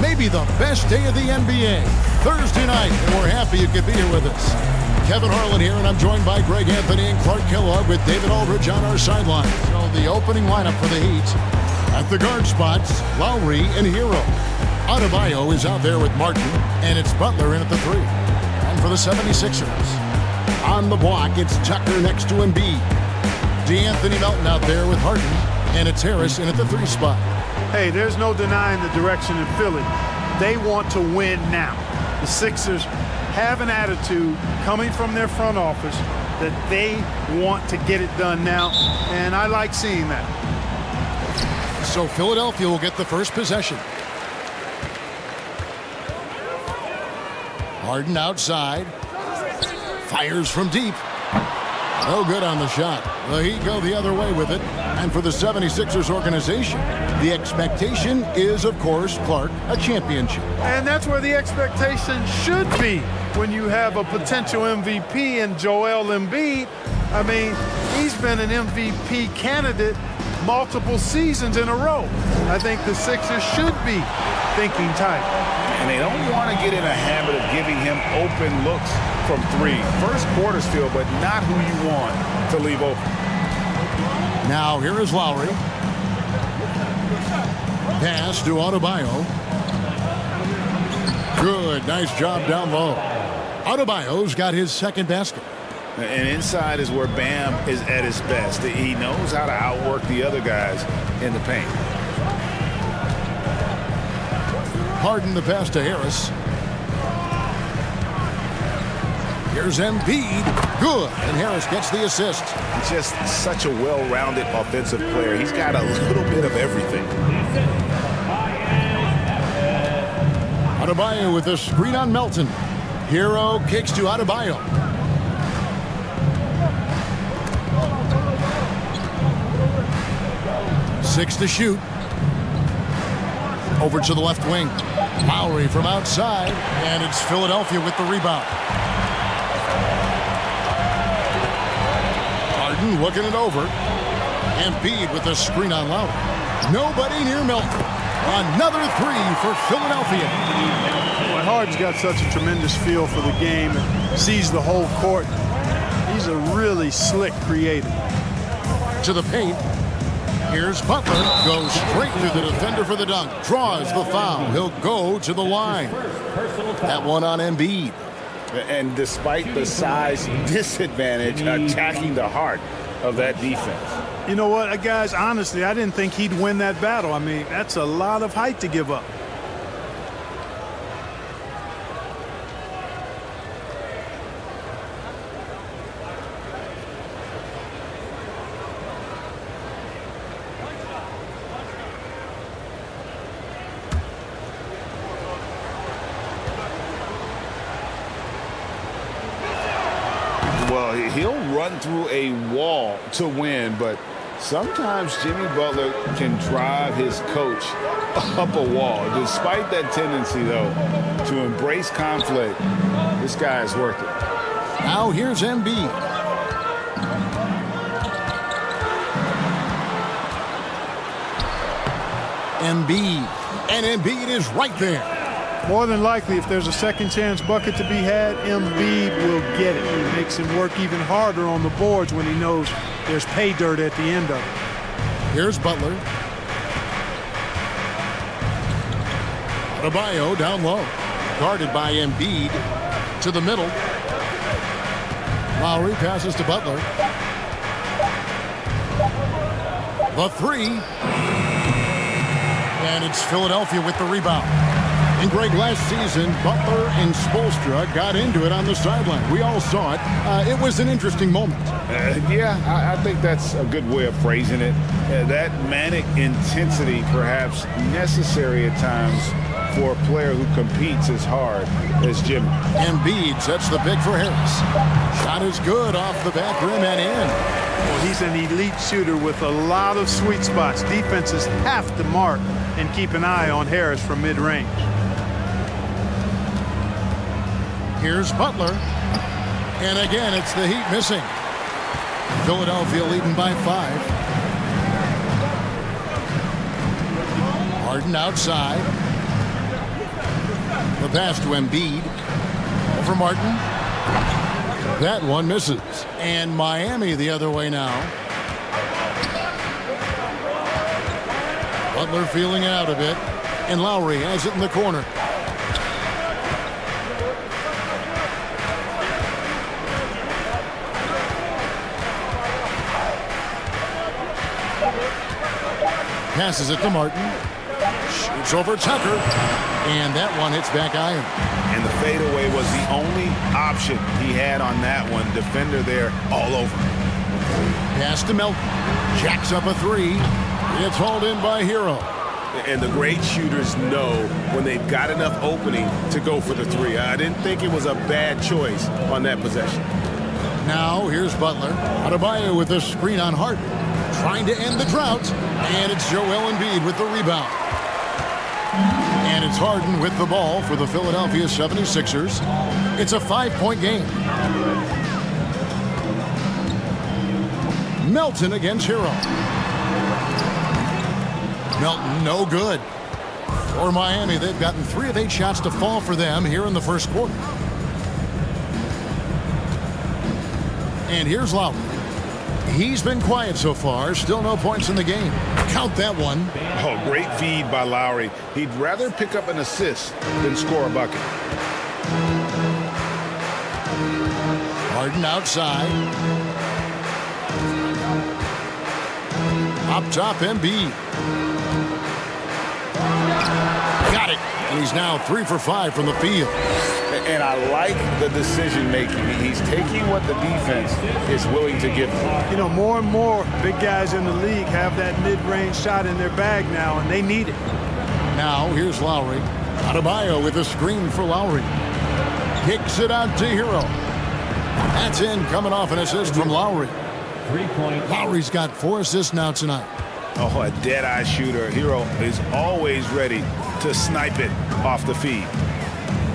maybe the best day of the NBA. Thursday night, and we're happy you could be here with us. Kevin Harlan here, and I'm joined by Greg Anthony and Clark Kellogg with David Aldridge on our sideline. So the opening lineup for the Heat. At the guard spots, Lowry and Hero. Adebayo is out there with Martin, and it's Butler in at the 3. And for the 76ers, on the block, it's Tucker next to Embiid. DeAnthony Melton out there with Harden, and it's Harris in at the 3 spot. Hey, there's no denying the direction in Philly. They want to win now. The Sixers have an attitude coming from their front office that they want to get it done now, and I like seeing that. So Philadelphia will get the first possession. Harden outside. Fires from deep. No good on the shot. The Heat go the other way with it. And for the 76ers organization, the expectation is, of course, Clark, a championship. And that's where the expectation should be when you have a potential MVP in Joel Embiid. I mean, he's been an MVP candidate multiple seasons in a row. I think the Sixers should be thinking tight. And they don't want to get in a habit of giving him open looks from 3. First quarter still, but not who you want to leave open. Now here is Lowry. Pass to Adebayo. Good, nice job down low. Adebayo's got his second basket. And inside is where Bam is at his best. He knows how to outwork the other guys in the paint. Harden the pass to Harris. Here's Embiid. Good. And Harris gets the assist. He's just such a well-rounded offensive player. He's got a little bit of everything. Adebayo with a screen on Melton. Hero kicks to Adebayo. Six to shoot. Over to the left wing. Lowry from outside, and it's Philadelphia with the rebound. Harden looking it over. Embiid with the screen on Lowry. Nobody near Melton. Another 3 for Philadelphia. Boy, Harden's got such a tremendous feel for the game and sees the whole court. He's a really slick creator. To the paint. Here's Butler. Goes straight through the defender for the dunk. Draws the foul. He'll go to the line. That one on Embiid. And despite the size disadvantage, attacking the heart of that defense. You know what, guys, honestly, I didn't think he'd win that battle. I mean, that's a lot of height to give up. Well, he'll run through a wall to win, but sometimes Jimmy Butler can drive his coach up a wall. Despite that tendency, though, to embrace conflict, this guy is worth it. Now here's Embiid. And Embiid is right there. More than likely, if there's a second chance bucket to be had, Embiid will get it. It makes him work even harder on the boards when he knows there's pay dirt at the end of it. Here's Butler. Adebayo down low. Guarded by Embiid. To the middle. Lowry passes to Butler. The 3. And it's Philadelphia with the rebound. And Greg, last season, Butler and Spoelstra got into it on the sideline. We all saw it. It was an interesting moment. Yeah, I think that's a good way of phrasing it. That manic intensity perhaps necessary at times for a player who competes as hard as Jimmy. Embiid sets the pick for Harris. Shot is good off the back rim and in. Well, he's an elite shooter with a lot of sweet spots. Defenses have to mark and keep an eye on Harris from mid-range. Here's Butler. And again, it's the Heat missing. Philadelphia leading by 5. Harden outside. pass to Embiid. Over Martin. That one misses. And Miami the other way now. Butler feeling it out a bit. And Lowry has it in the corner. Passes it to Martin. Shoots over Tucker. And that one hits back iron. And the fadeaway was the only option he had on that one. Defender there all over. Pass to Melton. Jacks up a three. It's hauled in by Hero. And the great shooters know when they've got enough opening to go for the three. I didn't think it was a bad choice on that possession. Now here's Butler. Adebayo with a screen on Harden. Trying to end the drought. And it's Joel Embiid with the rebound. And it's Harden with the ball for the Philadelphia 76ers. It's a 5-point game. Melton against Hero. Melton, no good. For Miami, they've gotten 3 of 8 shots to fall for them here in the first quarter. And here's Lowry. He's been quiet so far. Still no points in the game. Count that one. Oh, great feed by Lowry. He'd rather pick up an assist than score a bucket. Harden outside. Up top, Embiid. Got it. And he's now 3 for 5 from the field. And I like the decision making. He's taking what the defense is willing to give him. You know, more and more big guys in the league have that mid-range shot in their bag now, and they need it. Now here's Lowry. Adebayo with a screen for Lowry. Kicks it out to Hero. That's in, coming off an assist from Lowry. 3-point. Lowry's got 4 assists now tonight. Oh, a dead-eye shooter. Hero is always ready to snipe it off the feed.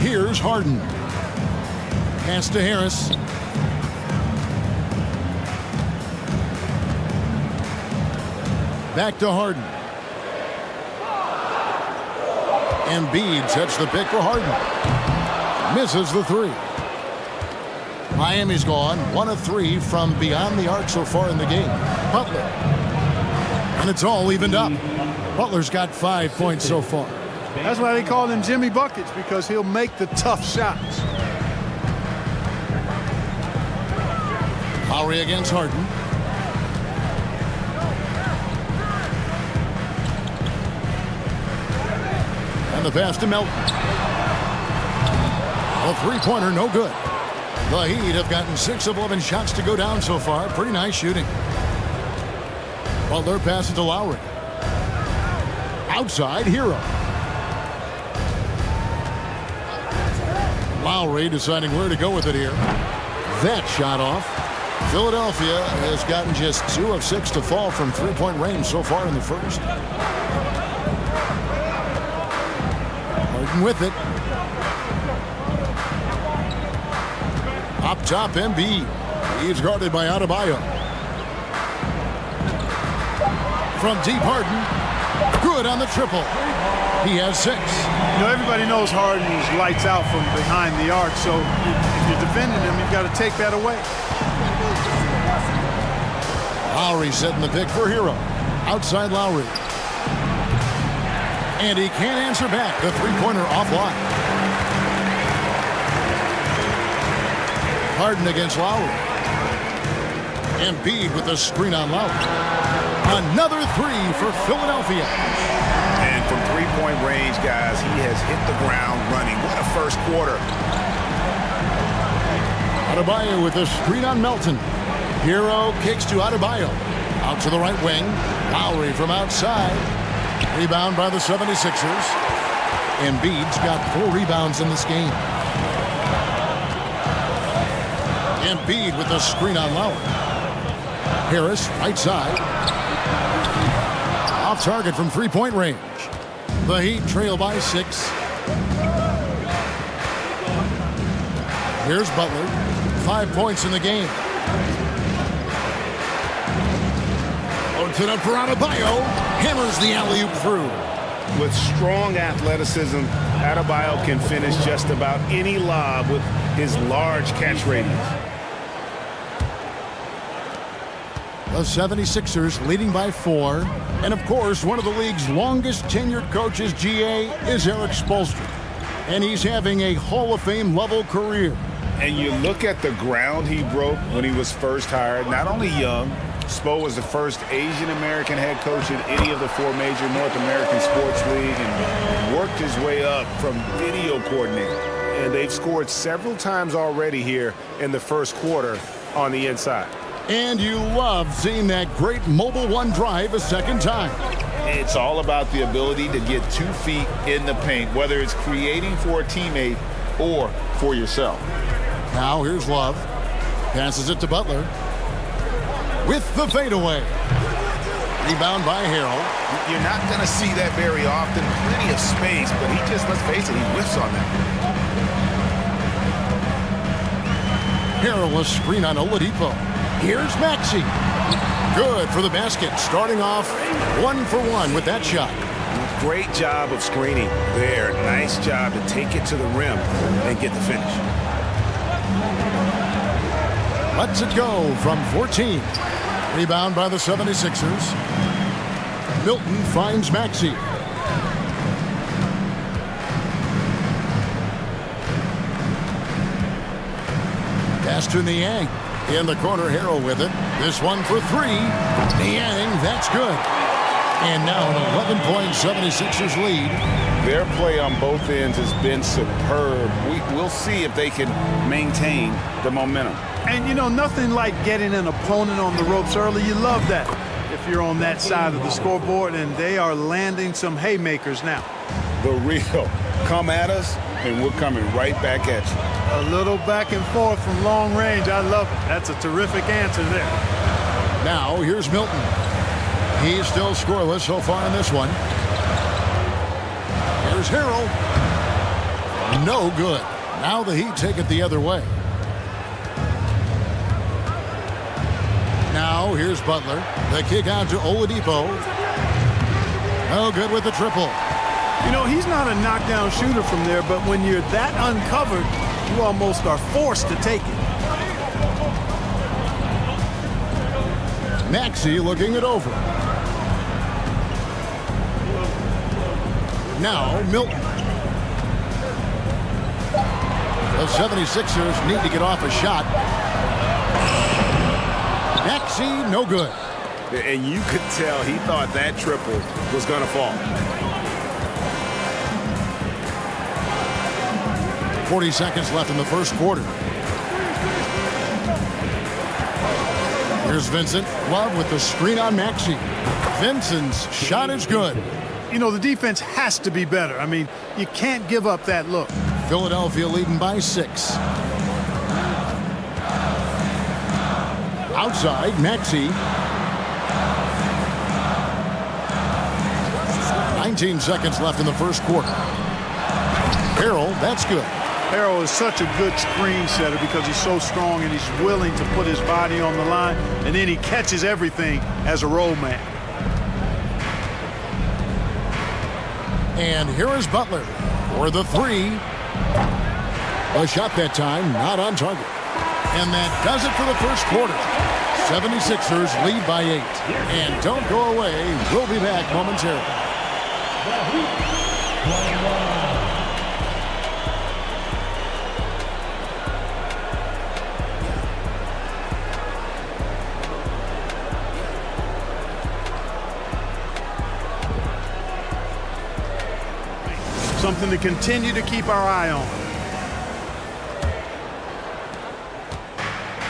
Here's Harden. Pass to Harris. Back to Harden. Embiid sets the pick for Harden. Misses the 3. Miami's gone 1 of 3 from beyond the arc so far in the game. Butler. And it's all evened up. Butler's got 5 points so far. That's why they call him Jimmy Buckets, because he'll make the tough shots. Lowry against Harden. And the pass to Melton. A three-pointer, no good. The Heat have gotten 6 of 11 shots to go down so far. Pretty nice shooting. Butler passes to Lowry. Outside, Hero. Lowry deciding where to go with it here. That shot off. Philadelphia has gotten just 2 of 6 to fall from three-point range so far in the first. Harden with it. Up top, Embiid. He's guarded by Adebayo. From deep, Harden. Good on the triple. He has 6. You know, everybody knows Harden's lights out from behind the arc, so if you're defending him, you've got to take that away. Lowry setting the pick for Hero. Outside Lowry. And he can't answer back. The three-pointer offline. Harden against Lowry. Embiid with the screen on Lowry. Another 3 for Philadelphia. And from three-point range, guys, he has hit the ground running. What a first quarter. Adebayo with the screen on Melton. Hero kicks to Adebayo. Out to the right wing. Lowry from outside. Rebound by the 76ers. Embiid's got 4 rebounds in this game. Embiid with the screen on Lowry. Harris, right side. Off target from three-point range. The Heat trail by 6. Here's Butler. 5 points in the game. Loads it up for Adebayo. Hammers the alley-oop through. With strong athleticism, Adebayo can finish just about any lob with his large catch radius. The 76ers leading by 4. And, of course, one of the league's longest tenured coaches, GA, is Eric Spoelstra. And he's having a Hall of Fame level career. And you look at the ground he broke when he was first hired. Not only young, Spo was the first Asian-American head coach in any of the 4 major North American sports leagues and worked his way up from video coordinator. And they've scored several times already here in the first quarter on the inside. And you love seeing that great mobile one drive a second time. It's all about the ability to get 2 feet in the paint, whether it's creating for a teammate or for yourself. Now here's Love. Passes it to Butler. With the fadeaway. Rebound by Harrell. You're not going to see that very often. Plenty of space, but he just, let's face it, he whiffs on that. Harrell a screen on Oladipo. Here's Maxey. Good for the basket. Starting off 1 for 1 with that shot. Great job of screening there. Nice job to take it to the rim and get the finish. Lets it go from 14. Rebound by the 76ers. Milton finds Maxey. Pass to Niang. In the corner, Harrell with it. This one for 3. Niang, that's good. And now an 11-point 76ers lead. Their play on both ends has been superb. We'll see if they can maintain the momentum. And, you know, nothing like getting an opponent on the ropes early. You love that if you're on that side of the scoreboard, and they are landing some haymakers now. The real come at us, and we're coming right back at you. A little back and forth from long range. I love it. That's a terrific answer there. Now here's Milton. He's still scoreless so far in this one. Here's Harrell. No good. Now the Heat take it the other way. Now here's Butler. The kick out to Oladipo. No good with the triple. You know, he's not a knockdown shooter from there, but when you're that uncovered, you almost are forced to take it. Maxey looking it over. Now Milton. The 76ers need to get off a shot. Maxey, no good. And you could tell he thought that triple was going to fall. 40 seconds left in the first quarter. Here's Vincent. Love with the screen on Maxey. Vincent's shot is good. You know, the defense has to be better. I mean, you can't give up that look. Philadelphia leading by 6. Outside, Maxey. 19 seconds left in the first quarter. Harrell, that's good. Harrell is such a good screen setter because he's so strong and he's willing to put his body on the line, and then he catches everything as a roll man. And here is Butler for the 3. A shot that time, not on target. And that does it for the first quarter. 76ers lead by 8. And don't go away. We'll be back momentarily. Something to continue to keep our eye on.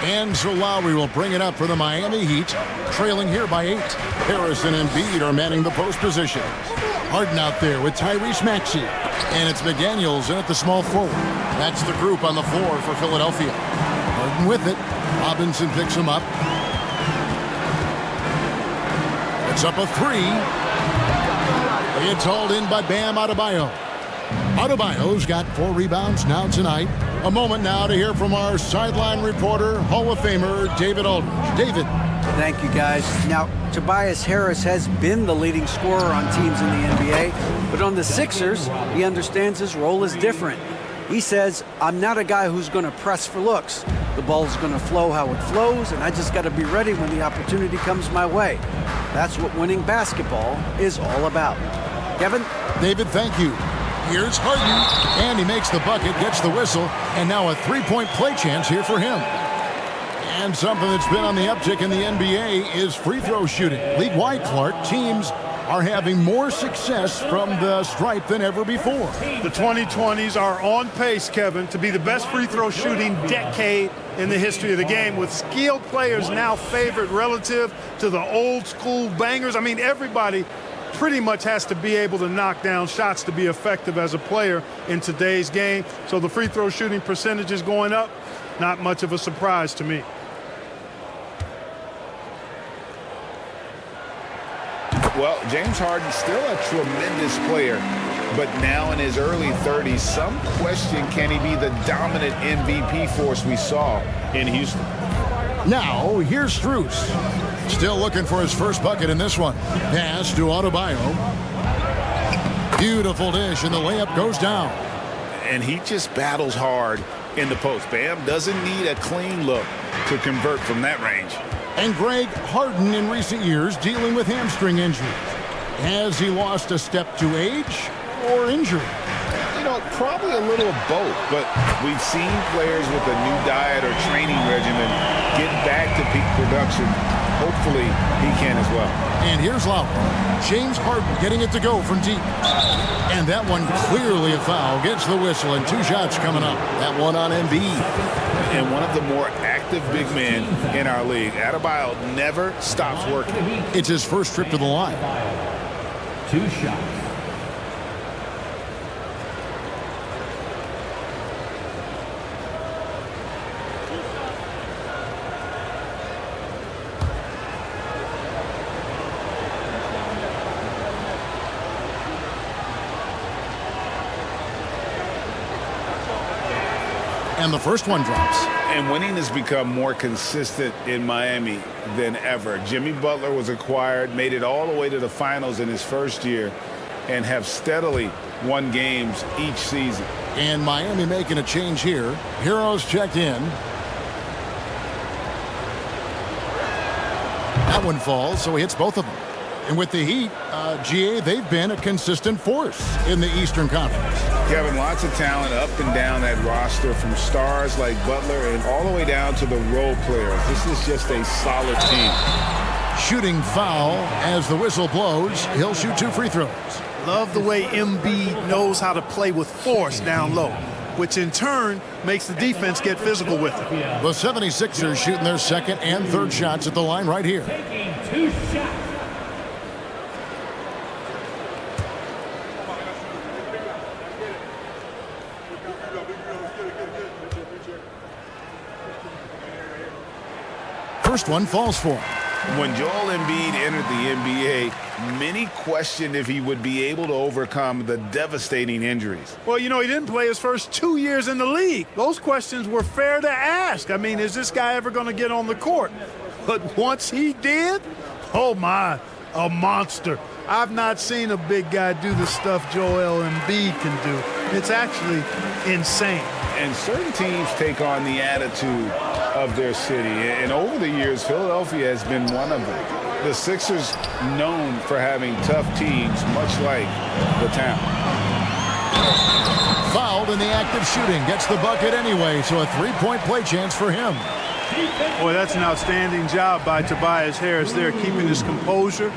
And so Lowry will bring it up for the Miami Heat, trailing here by 8. Harrison and Embiid are manning the post position. Harden out there with Tyrese Maxey. And it's McDaniels in at the small forward. That's the group on the floor for Philadelphia. Harden with it. Robinson picks him up. It's up a 3. It's hauled in by Bam Adebayo. Adebayo's got 4 rebounds now tonight. A moment now to hear from our sideline reporter, Hall of Famer David Aldridge. David. Thank you, guys. Now, Tobias Harris has been the leading scorer on teams in the NBA, but on the Sixers, he understands his role is different. He says, I'm not a guy who's going to press for looks. The ball's going to flow how it flows, and I just got to be ready when the opportunity comes my way. That's what winning basketball is all about. Kevin? David, thank you. Here's Harden, and he makes the bucket, gets the whistle, and now a three-point play chance here for him. And something that's been on the uptick in the NBA is free throw shooting. League-wide, Clark, teams are having more success from the stripe than ever before. The 2020s are on pace, Kevin, to be the best free throw shooting decade in the history of the game, with skilled players now favored relative to the old school bangers. I mean, everybody pretty much has to be able to knock down shots to be effective as a player in today's game. So the free throw shooting percentage is going up. Not much of a surprise to me. Well, James Harden's still a tremendous player, but now in his early 30s, some question, can he be the dominant MVP force we saw in Houston? Now, here's Strus. Still looking for his first bucket in this one. Pass to Adebayo. Beautiful dish, and the layup goes down. And he just battles hard in the post. Bam doesn't need a clean look to convert from that range. And Greg, Harden in recent years dealing with hamstring injury. Has he lost a step to age or injury? You know, probably a little of both, but we've seen players with a new diet or training regimen get back to peak production. Hopefully, he can as well. And here's Lowry. James Harden getting it to go from deep. And that one clearly a foul. Gets the whistle, and two shots coming up. That one on Embiid. And one of the more active big men in our league. Adebayo never stops working. It's his first trip to the line. Two shots. And the first one drops. And winning has become more consistent in Miami than ever. Jimmy Butler was acquired, made it all the way to the finals in his first year, and have steadily won games each season. And Miami making a change here. Heroes checked in. That one falls, so he hits both of them. And with the Heat, GA, they've been a consistent force in the Eastern Conference. Kevin, lots of talent up and down that roster, from stars like Butler and all the way down to the role players. This is just a solid team. Shooting foul as the whistle blows. He'll shoot two free throws. Love the way Embiid knows how to play with force down low, which in turn makes the defense get physical with it. The 76ers shooting their second and third shots at the line right here. Taking two shots. First one falls for him. When Joel Embiid entered the NBA, many questioned if he would be able to overcome the devastating injuries. Well, you know, he didn't play his first 2 years in the league. Those questions were fair to ask. I mean, is this guy ever going to get on the court? But once he did, oh my, a monster. I've not seen a big guy do the stuff Joel Embiid can do. It's actually insane. And certain teams take on the attitude of their city. And over the years, Philadelphia has been one of them. The Sixers known for having tough teams, much like the town. Fouled in the act of shooting. Gets the bucket anyway, so a three-point play chance for him. Boy, that's an outstanding job by Tobias Harris there, keeping his composure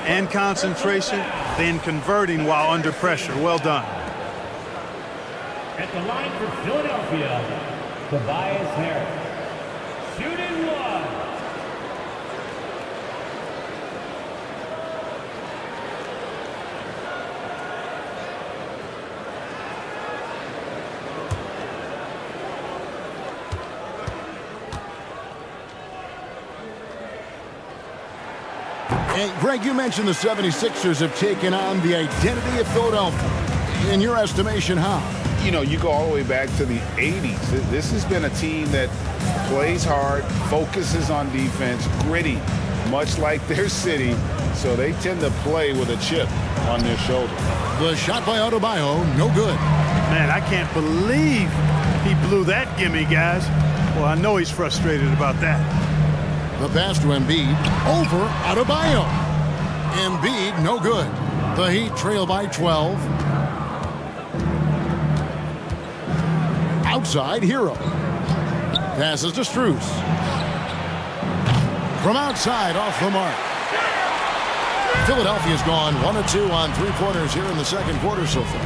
and concentration, then converting while under pressure. Well done. At the line for Philadelphia, Tobias Harris. Shooting one. And Greg, you mentioned the 76ers have taken on the identity of Philadelphia. In your estimation, how? you know, you go all the way back to the 80s. This has been a team that plays hard, focuses on defense, gritty, much like their city. So they tend to play with a chip on their shoulder. The shot by Adebayo, no good. Man, I can't believe he blew that gimme, guys. Well, I know he's frustrated about that. The pass to Embiid, over Adebayo. Embiid, no good. The Heat trail by 12. Outside, Hero. Passes to Strus. From outside, off the mark. Philadelphia's gone 1 of 2 on three-pointers here in the second quarter so far.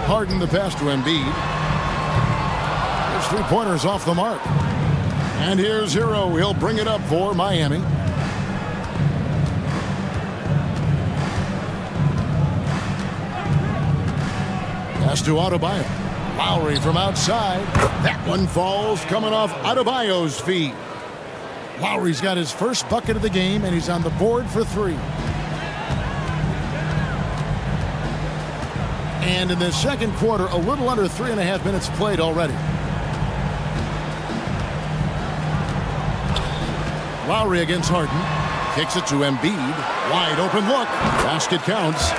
Harden the pass to Embiid. There's three-pointers off the mark. And here's Hero. He'll bring it up for Miami. Pass to Adebayo. Lowry from outside. That one falls coming off Adebayo's feet. Lowry's got his first bucket of the game, and he's on the board for 3. And in the second quarter, a little under 3.5 minutes played already. Lowry against Harden. Kicks it to Embiid. Wide open look. Basket counts.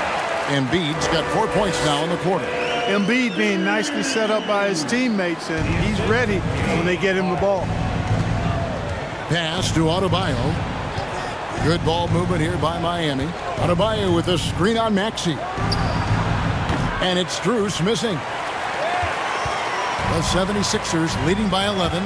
Embiid's got 4 points now in the quarter. Embiid being nicely set up by his teammates, and he's ready when they get him the ball. Pass to Adebayo. Good ball movement here by Miami. Adebayo with a screen on Maxey. And it's Strus missing. The 76ers leading by 11.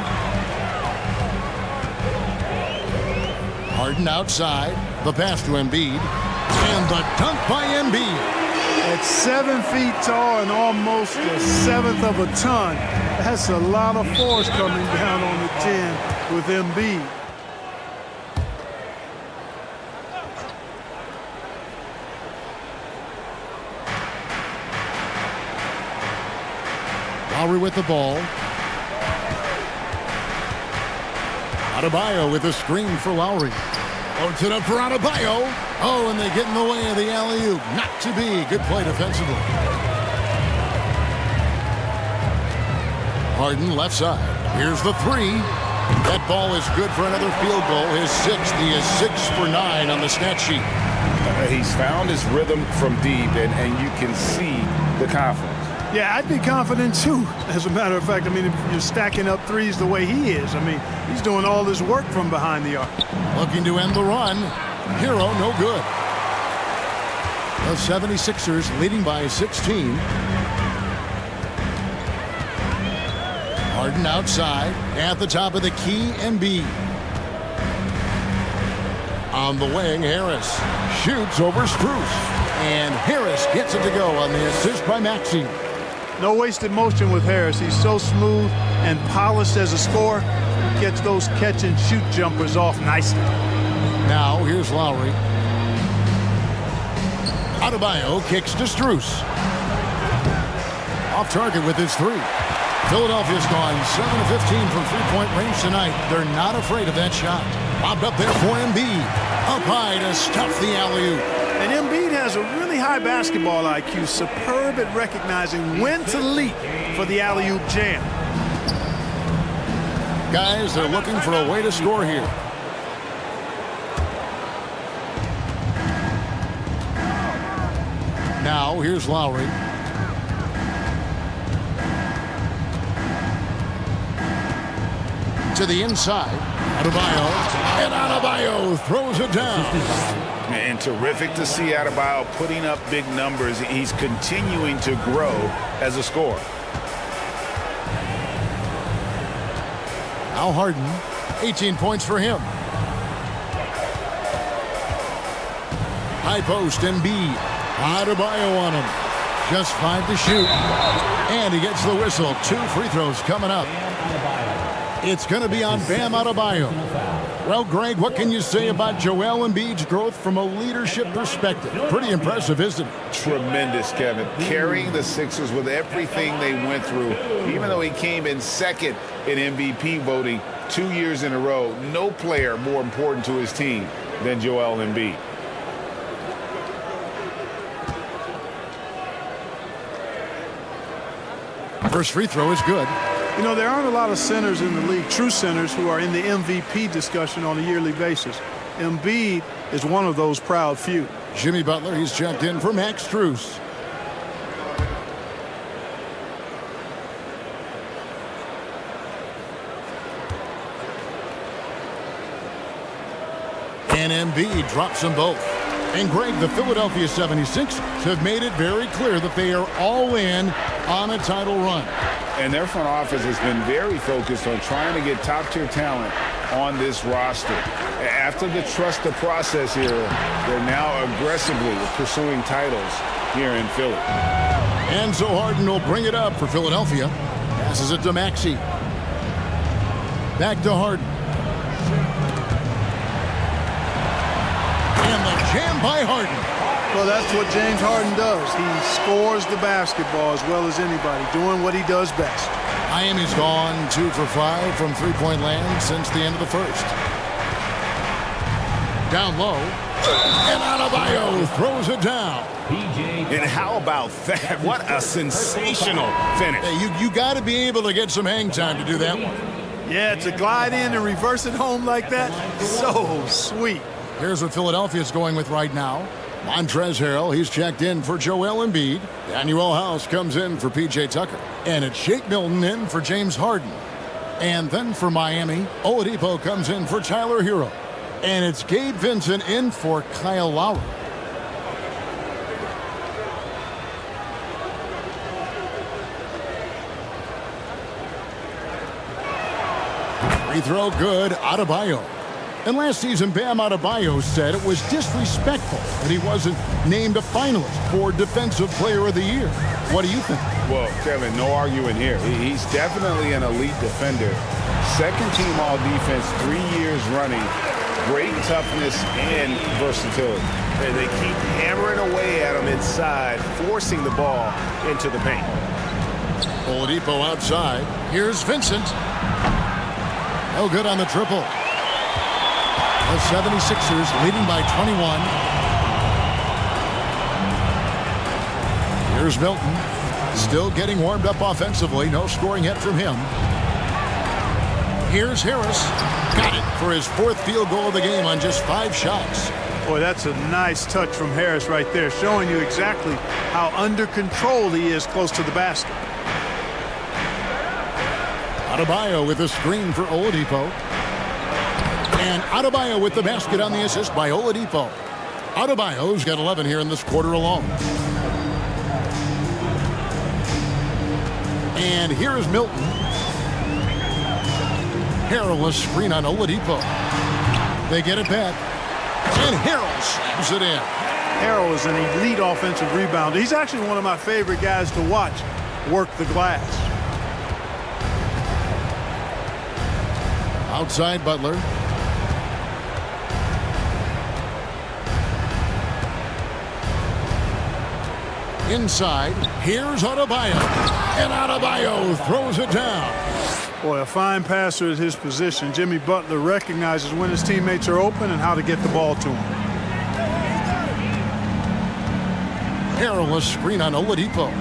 Harden outside. The pass to Embiid. And the dunk by Embiid. At 7 feet tall and almost a seventh of a ton, that's a lot of force coming down on the 10 with Embiid. Lowry with the ball. Adebayo with a screen for Lowry. Loads it up for Adebayo. Oh, and they get in the way of the alley-oop. Not to be. Good play defensively. Harden left side. Here's the 3. That ball is good for another field goal. His 6th. He is 6 for 9 on the stat sheet. He's found his rhythm from deep, and you can see the confidence. Yeah, I'd be confident too. As a matter of fact, I mean, if you're stacking up threes the way he is, I mean, he's doing all this work from behind the arc. Looking to end the run. Hero, no good. The 76ers leading by 16. Harden outside. At the top of the key, Embiid. On the wing, Harris shoots over Strus. And Harris gets it to go on the assist by Maxey. No wasted motion with Harris. He's so smooth and polished as a scorer. He gets those catch-and-shoot jumpers off nicely. Now, here's Lowry. Adebayo kicks to Strus. Off target with his 3. Philadelphia's gone 7 of 15 from three-point range tonight. They're not afraid of that shot. Lobbed up there for Embiid. Up high to stuff the alley-oop. And Embiid has a really high basketball IQ, superb at recognizing when to leap for the alley-oop jam. Guys, they're looking for a way to score here. Now, here's Lowry. To the inside. Adebayo. And Adebayo throws it down. And terrific to see Adebayo putting up big numbers. He's continuing to grow as a scorer. Now Harden, 18 points for him. High post, Embiid. Adebayo on him. Just 5 to shoot. And he gets the whistle. 2 free throws coming up. It's going to be on Bam Adebayo. Well, Greg, what can you say about Joel Embiid's growth from a leadership perspective? Pretty impressive, isn't it? Tremendous, Kevin. Carrying the Sixers with everything they went through, even though he came in second in MVP voting 2 years in a row. No player more important to his team than Joel Embiid. First free throw is good. You know, there aren't a lot of centers in the league, true centers, who are in the MVP discussion on a yearly basis. Embiid is one of those proud few. Jimmy Butler, he's checked in for Max Strus. And Embiid drops them both. And Greg, the Philadelphia 76ers have made it very clear that they are all in on a title run. And their front office has been very focused on trying to get top-tier talent on this roster. After the trust the process era, they're now aggressively pursuing titles here in Philly. And so Harden will bring it up for Philadelphia. Passes it to Maxey. Back to Harden. And the jam by Harden. Well, that's what James Harden does. He scores the basketball as well as anybody, doing what he does best. Miami's gone 2 for 5 from three-point land since the end of the first. Down low. And Adebayo throws it down. And how about that? What a sensational finish. Hey, you got to be able to get some hang time to do that one. Yeah, to glide in and reverse it home like that, so sweet. Here's what Philadelphia's going with right now. Montrezl Harrell, he's checked in for Joel Embiid. Daniel House comes in for P.J. Tucker. And it's Shake Milton in for James Harden. And then for Miami, Oladipo comes in for Tyler Hero. And it's Gabe Vincent in for Kyle Lowry. Free throw good, Adebayo. And last season, Bam Adebayo said it was disrespectful that he wasn't named a finalist for Defensive Player of the Year. What do you think? Well, Kevin, no arguing here. He's definitely an elite defender. Second team all defense 3 years running. Great toughness and versatility. And they keep hammering away at him inside, forcing the ball into the paint. Oladipo outside. Here's Vincent. No good on the triple. The 76ers leading by 21. Here's Milton. Still getting warmed up offensively. No scoring yet from him. Here's Harris. Got it for his 4th field goal of the game on just 5 shots. Boy, that's a nice touch from Harris right there, showing you exactly how under control he is close to the basket. Adebayo with a screen for Oladipo. And Adebayo with the basket on the assist by Oladipo. Adebayo's got 11 here in this quarter alone. And here is Milton. Harrell a screen on Oladipo. They get it back. And Harrell slams it in. Harrell is an elite offensive rebounder. He's actually one of my favorite guys to watch work the glass. Outside Butler. Inside, here's Adebayo. And Adebayo throws it down. Boy, a fine passer at his position. Jimmy Butler recognizes when his teammates are open and how to get the ball to him. Harrell a screen on Oladipo.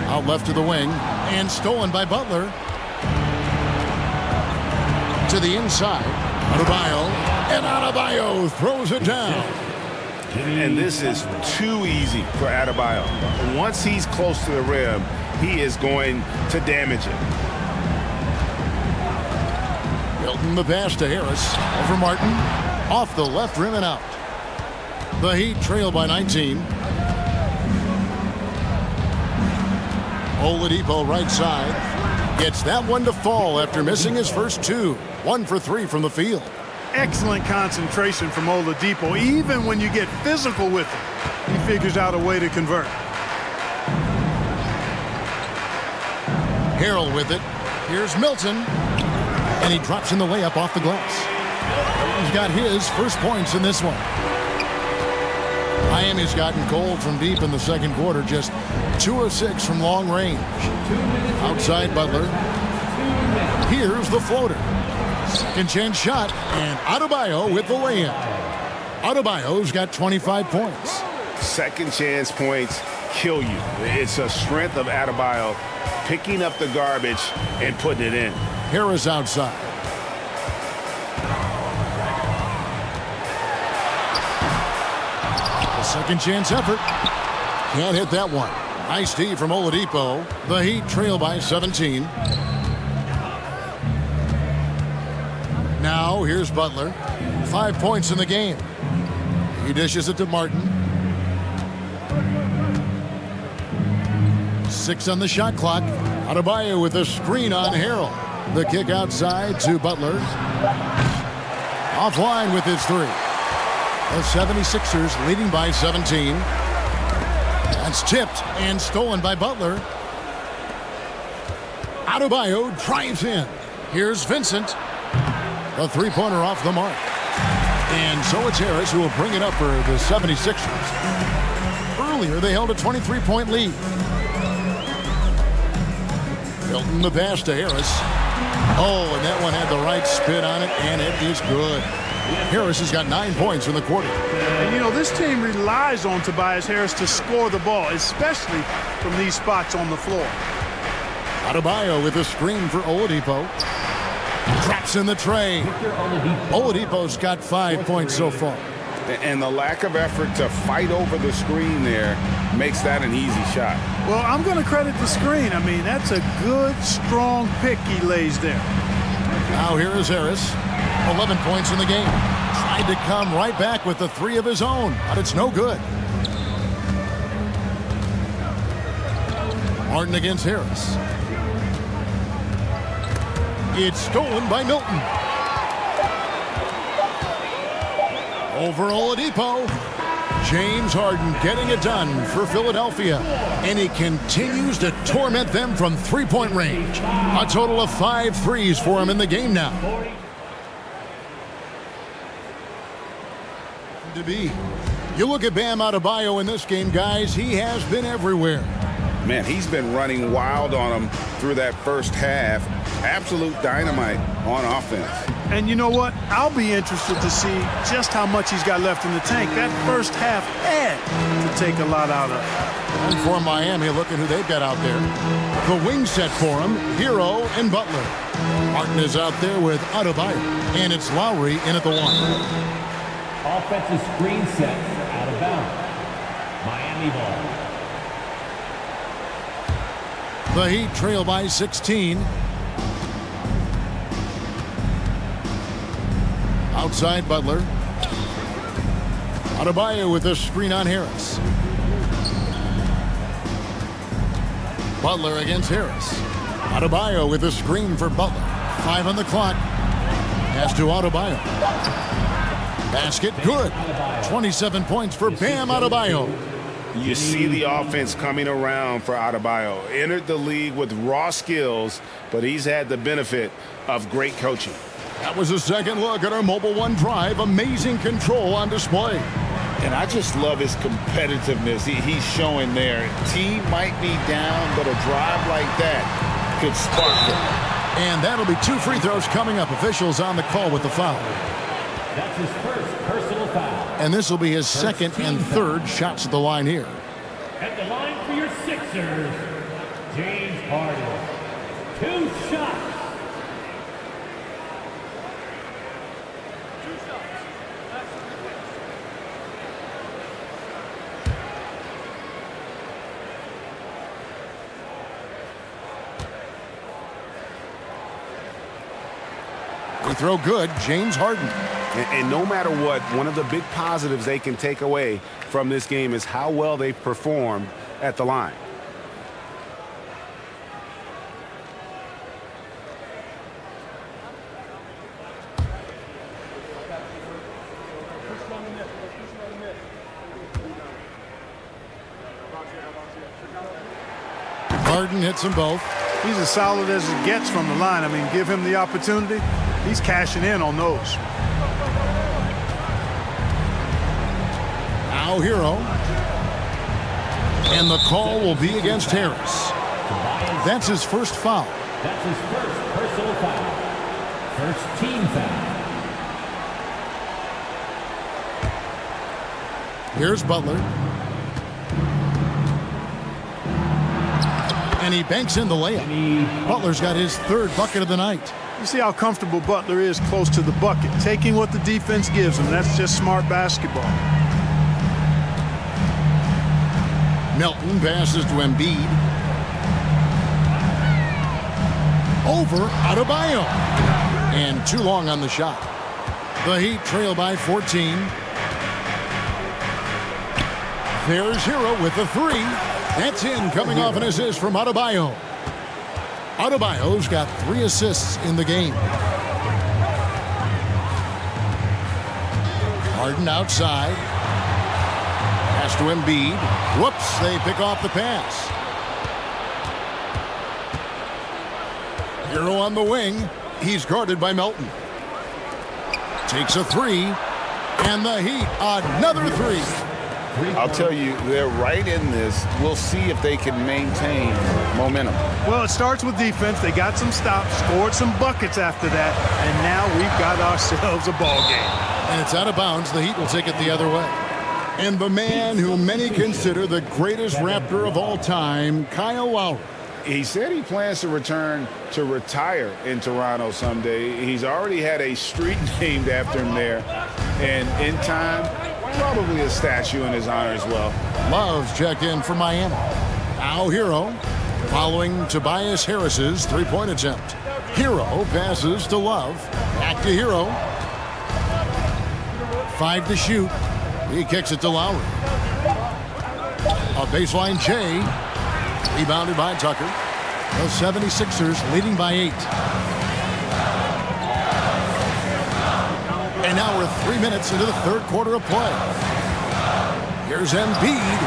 Out left to the wing. And stolen by Butler. To the inside. Adebayo. And Adebayo throws it down. And this is too easy for Adebayo. Once he's close to the rim, he is going to damage it. Milton the pass to Harris. Over Martin. Off the left rim and out. The Heat trail by 19. Oladipo right side. Gets that one to fall after missing his first 2. 1 for 3 from the field. Excellent concentration from Oladipo. Even when you get physical with him, he figures out a way to convert. Harrell with it. Here's Milton. And he drops in the layup off the glass. He's got his first points in this one. Miami's gotten cold from deep in the second quarter. Just 2 of 6 from long range. Outside Butler. Here's the floater. Second chance shot, and Adebayo with the lay-in. Adebayo's got 25 points. Second chance points. kill you. It's a strength of Adebayo picking up the garbage and putting it in. Harris outside. A second chance effort. Can't hit that one. Nice D from Oladipo. The Heat trail by 17. Now here's Butler. 5 points in the game. He dishes it to Martin. 6 on the shot clock. Adebayo with a screen on Harrell. The kick outside to Butler. Offline with his three. The 76ers leading by 17. That's tipped and stolen by Butler. Adebayo drives in. Here's Vincent. The three-pointer off the mark. And so it's Harris who will bring it up for the 76ers. Earlier, they held a 23-point lead. Hilton the pass to Harris. Oh, and that one had the right spin on it, and it is good. Harris has got 9 points in the quarter. And, you know, this team relies on Tobias Harris to score the ball, especially from these spots on the floor. Adebayo with a screen for Oladipo. Drops in the tray. Oladipo's got 5 points so far. And the lack of effort to fight over the screen there makes that an easy shot. Well, I'm going to credit the screen. I mean, that's a good, strong pick he lays there. Now here is Harris. 11 points in the game. Tried to come right back with the three of his own, but it's no good. Martin against Harris. It's stolen by Milton. Over Oladipo. James Harden getting it done for Philadelphia. And he continues to torment them from three-point range. A total of 5 threes for him in the game now. To be. You look at Bam Adebayo in this game, guys. He has been everywhere. Man, he's been running wild on him through that first half. Absolute dynamite on offense. And you know what? I'll be interested to see just how much he's got left in the tank. That first half had to take a lot out of it. And for Miami, look at who they've got out there. The wing set for him, Hero and Butler. Martin is out there with Adebayo. And it's Lowry in at the one. Offensive screen set out of bounds. Miami ball. The Heat trail by 16. Outside Butler. Adebayo with a screen on Harris. Butler against Harris. Adebayo with a screen for Butler. 5 on the clock. Pass to Adebayo. Basket good. 27 points for Bam Adebayo. You see the offense coming around for Adebayo. Entered the league with raw skills, but he's had the benefit of great coaching. That was a second look at our Mobile One drive. Amazing control on display. And I just love his competitiveness he's showing there. Team might be down, but a drive like that could spark them. And that'll be 2 free throws coming up. Officials on the call with the foul. That's his first personal foul. And this will be his second and third shots at the line here. At the line for your Sixers, James Harden. 2 shots. Free throw good, James Harden. And no matter what, one of the big positives they can take away from this game is how well they've performed at the line. Harden hits them both. He's as solid as it gets from the line. I mean, give him the opportunity. He's cashing in on those. Now Hero. And the call will be against Harris. That's his first foul. That's his first personal foul. First team foul. Here's Butler. And he banks in the layup. Butler's got his third bucket of the night. You see how comfortable Butler is close to the bucket, taking what the defense gives him. That's just smart basketball. Melton passes to Embiid. Over Adebayo. And too long on the shot. The Heat trail by 14. There's Hero with the three. That's in, coming off an assist from Adebayo. Adebayo's got 3 assists in the game. Harden outside. Pass to Embiid. Whoops, they pick off the pass. Hero on the wing. He's guarded by Melton. Takes a three. And the Heat, another three. I'll tell you, they're right in this. We'll see if they can maintain momentum. Well, it starts with defense. They got some stops, scored some buckets after that, and now we've got ourselves a ball game. And it's out of bounds. The Heat will take it the other way. And the man who many consider the greatest Raptor of all time, Kyle Lowry. He said he plans to return to retire in Toronto someday. He's already had a street named after him there. And in time, probably a statue in his honor as well. Love's checked in for Miami. Now Hero, following Tobias Harris's three-point attempt. Hero passes to Love. Back to Hero. 5 to shoot. He kicks it to Lowry. A baseline J. Rebounded by Tucker. The 76ers leading by 8. And now we're 3 minutes into the third quarter of play. Here's Embiid.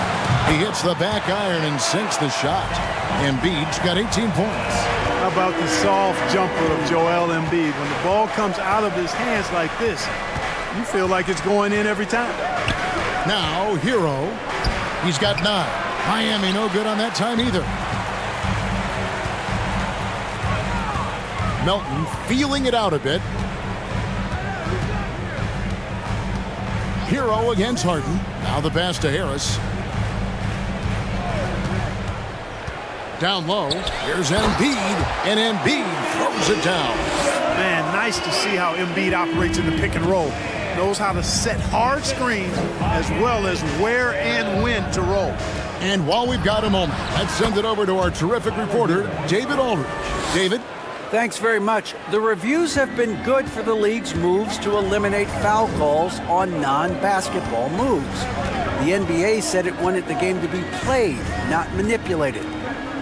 He hits the back iron and sinks the shot. Embiid's got 18 points. How about the soft jumper of Joel Embiid? When the ball comes out of his hands like this, you feel like it's going in every time. Now Hero. He's got 9. Miami no good on that time either. Melton feeling it out a bit. Hero against Harden. Now the pass to Harris. Down low. Here's Embiid. And Embiid throws it down. Man, nice to see how Embiid operates in the pick and roll. Knows how to set hard screens as well as where and when to roll. And while we've got a moment, let's send it over to our terrific reporter, David Aldridge. David? Thanks very much. The reviews have been good for the league's moves to eliminate foul calls on non-basketball moves. The NBA said it wanted the game to be played, not manipulated.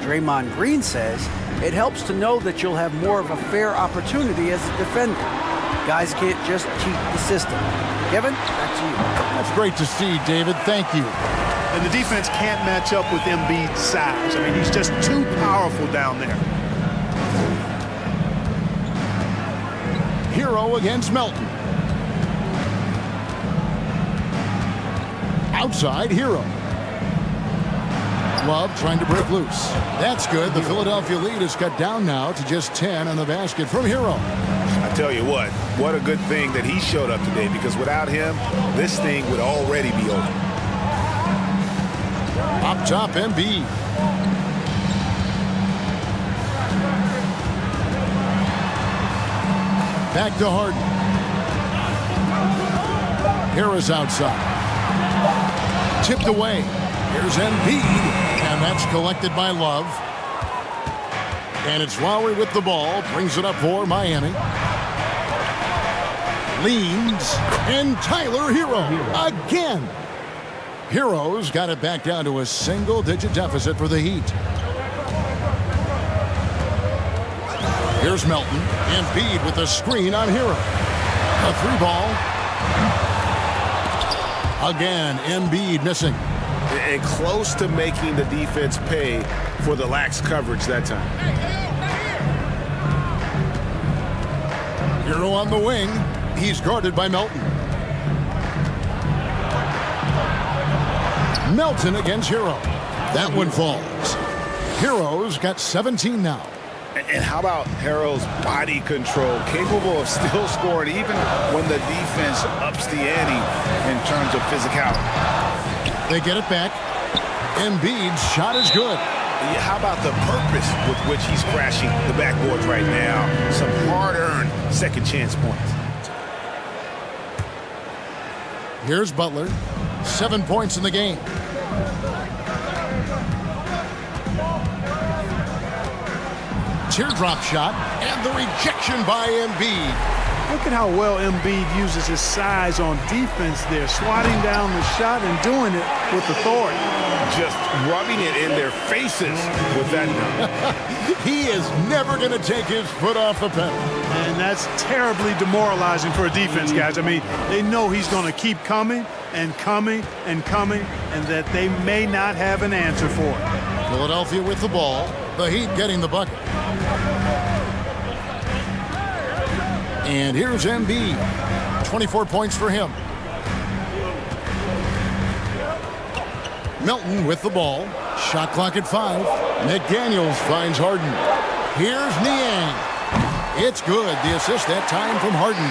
Draymond Green says it helps to know that you'll have more of a fair opportunity as a defender. Guys can't just cheat the system. Kevin, back to you. That's great to see, David. Thank you. And the defense can't match up with Embiid's size. I mean, he's just too powerful down there. Hero against Melton. Outside, Hero. Love trying to break loose. That's good. The Philadelphia lead is cut down now to just 10 on the basket from Hero. I tell you what a good thing that he showed up today, because without him, this thing would already be over. Up top, Embiid. Back to Harden. Harris outside. Tipped away. Here's Embiid. And that's collected by Love. And it's Lowry with the ball. Brings it up for Miami. Leans. And Tyler Hero again. Hero's got it back down to a single-digit deficit for the Heat. Here's Melton. Embiid with a screen on Hero. A 3-ball. Again, Embiid missing. And close to making the defense pay for the lax coverage that time. Hero on the wing. He's guarded by Melton. Melton against Hero. That one falls. Hero's got 17 now. And how about Hero's body control, capable of still scoring even when the defense ups the ante in terms of physicality. They get it back. Embiid's shot is good. How about the purpose with which he's crashing the backboards right now? Some hard-earned second chance points. Here's Butler. 7 points in the game. Teardrop shot, and the rejection by Embiid. Look at how well Embiid uses his size on defense there, swatting down the shot and doing it with authority. Just rubbing it in their faces with that. He is never going to take his foot off the pedal. And that's terribly demoralizing for a defense, guys. I mean, they know he's going to keep coming and coming and coming, and that they may not have an answer for it. Philadelphia with the ball. The Heat getting the bucket. And here's Embiid. 24 points for him. Milton with the ball. Shot clock at 5. McDaniels finds Harden. Here's Niang. It's good. The assist that time from Harden.